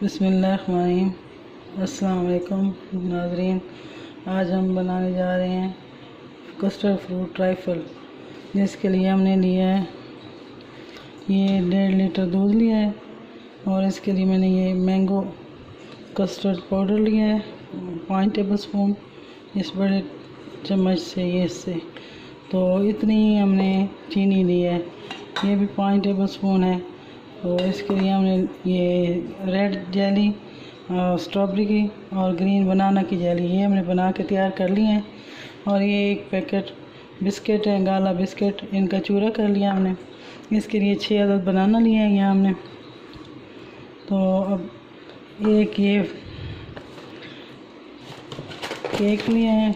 बिस्मिल्लाहिर्रहमानिर्रहीम। अस्सलाम वालेकुम नाज़रीन। आज हम बनाने जा रहे हैं कस्टर्ड फ्रूट ट्राइफल, जिसके लिए हमने लिया है ये 1.5 लीटर दूध लिया है और इसके लिए मैंने ये मैंगो कस्टर्ड पाउडर लिया है 5 टेबल स्पून इस बड़े चम्मच से, ये इससे तो इतनी ही हमने चीनी ली है, ये भी 5 टेबल स्पून है। तो इसके लिए हमने ये रेड जेली स्ट्रॉबेरी की और ग्रीन बनाना की जेली ये हमने बना के तैयार कर ली है। और ये एक पैकेट बिस्किट है, गाला बिस्किट, इनका चूरा कर लिया हमने। इसके लिए 6 अदद बनाना लिया है यहाँ हमने। तो अब एक ये केक लिया है,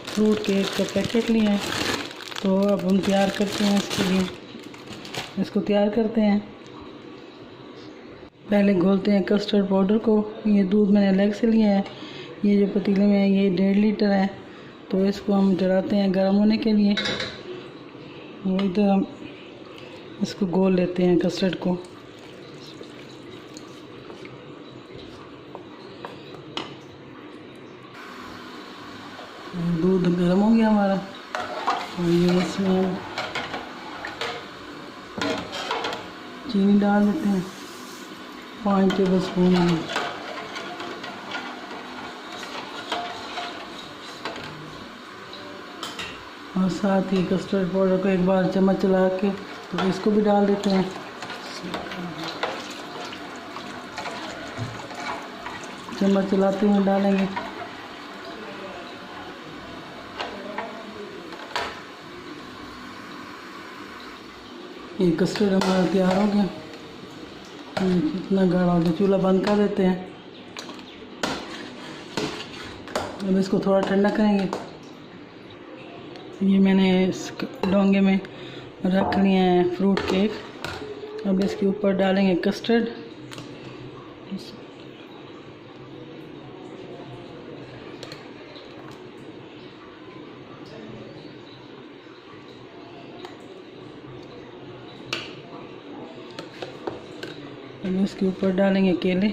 फ्रूट केक का पैकेट लिया है। तो अब हम तैयार करते हैं, इसके लिए इसको तैयार करते हैं। पहले घोलते हैं कस्टर्ड पाउडर को। ये दूध मैंने अलग से लिया है, ये जो पतीले में है ये 1.5 लीटर है। तो इसको हम चढ़ाते हैं गर्म होने के लिए। वो इधर हम इसको घोल लेते हैं कस्टर्ड को। दूध गर्म हो गया हमारा और ये इसमें हम चीनी डाल देते हैं 5 टेबल स्पून में। और साथ ही कस्टर्ड पाउडर को एक बार चम्मच चला के तो इसको भी डाल देते हैं। चम्मच चलाते हुए डालेंगे। ये कस्टर्ड हमारा तैयार हो गया। इतना गाढ़ा हो गया, चूल्हा बंद कर देते हैं। अब इसको थोड़ा ठंडा करेंगे। ये मैंने इस डोंगे में रख लिए हैं फ्रूट केक। अब इसके ऊपर डालेंगे कस्टर्ड। अब इसके ऊपर डालेंगे केले।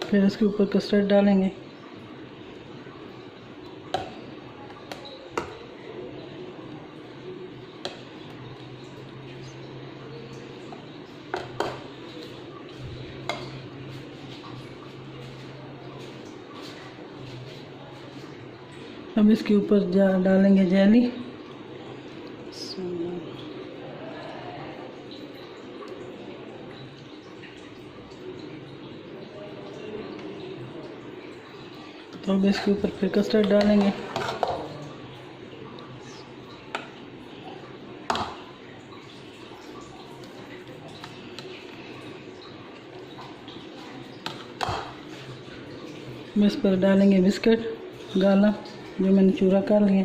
फिर इसके ऊपर कस्टर्ड डालेंगे। अब इसके ऊपर डालेंगे जेली। तो अब इसके ऊपर फिर कस्टर्ड डालेंगे। इस पर डालेंगे बिस्किट गाला जो मैंने चूरा कर लिया।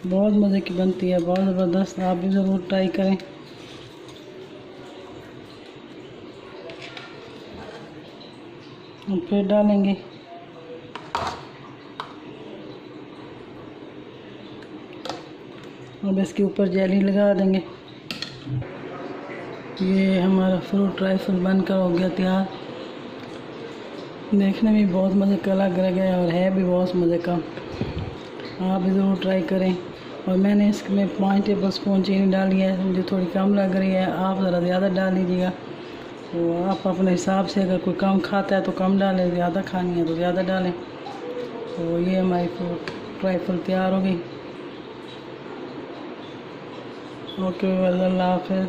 बहुत मज़े की बनती है, बहुत ज़बरदस्त। आप भी ज़रूर ट्राई करें। और फिर डालेंगे अब इसके ऊपर जेली लगा देंगे। ये हमारा फ्रूट ट्राइफल बनकर हो गया तैयार। देखने में बहुत मज़े का लग रहा है और है भी बहुत मज़े का। आप भी ज़रूर ट्राई करें। और मैंने इसमें 5 टेबल स्पून चीनी डाली है, मुझे थोड़ी कम लग रही है। आप ज़रा ज़्यादा डाल लीजिएगा। तो आप अपने हिसाब से, अगर कोई कम खाता है तो कम डालें, ज़्यादा खानी है तो ज़्यादा डालें। तो ये हमारी फ्रूट ट्राइफल तैयार हो गई। ओके, अल्लाह हाफ़िज़।